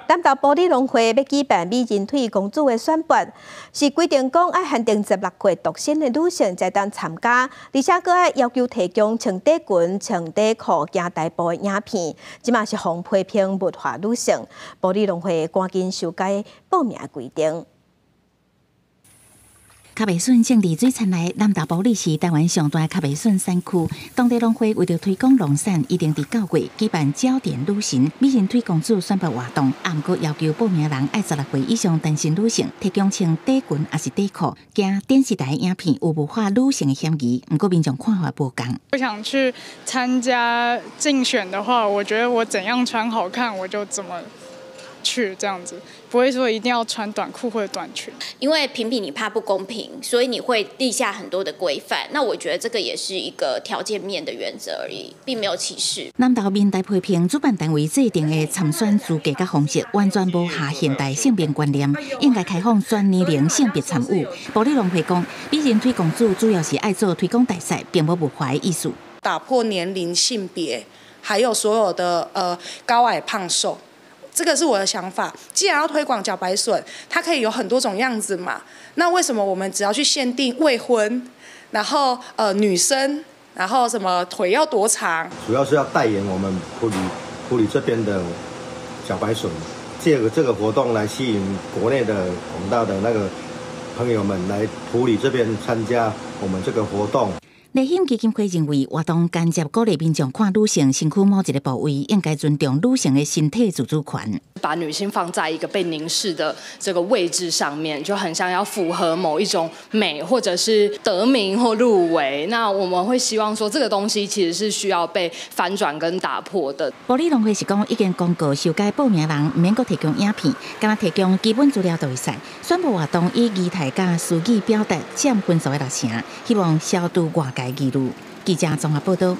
南投保利农会要举办美人腿公主的选拔，是规定讲要限定16岁独身的女性才当参加，而且搁要要求提供穿底裙、穿底裤行大步的影片，即嘛是防批评物化女性。保利农会赶紧修改报名规定。 卡贝笋胜利水产内，南投保利市台湾上大的卡贝笋产区，当地农会为了推广农产，一定伫9月举办焦点女神美人腿公主选拔活动，啊，毋过要求报名人爱16岁以上单身女性，提供穿底裙还是底裤，加电视台影片有物化女性的嫌疑。毋过民众看法不同。我想去参加竞选的话，我觉得我怎样穿好看，我就怎么。 去这样子，不会说一定要穿短裤或者短裙，因为评比你怕不公平，所以你会立下很多的规范。那我觉得这个也是一个条件面的原则而已，并没有歧视。南投民代批评主办单位制定的参选资格甲方式完全无下现代性别观念，应该开放全年龄性别参与。保利农会讲，美人腿公主主要是爱做推广大赛，并无物化的意思。打破年龄、性别，还有所有的高矮胖瘦。 这个是我的想法。既然要推广茭白笋，它可以有很多种样子嘛。那为什么我们只要去限定未婚，然后女生，然后什么腿要多长？主要是要代言我们埔里这边的茭白笋，借这个活动来吸引国内的广大的那个朋友们来埔里这边参加我们这个活动。 内险基金会认为，活动间接鼓励民众看女性身躯某一个部位，应该尊重女性的身体自主权。把女性放在一个被凝视的这个位置上面，就很像要符合某一种美，或者是得名或入围。那我们会希望说，这个东西其实是需要被翻转跟打破的。保利农会是讲，已经公告修改报名人，唔免阁提供影片，敢若提供基本资料就会使。宣布活动以仪态加词语表达占分数的6成，希望消除外界。 记者综合报道。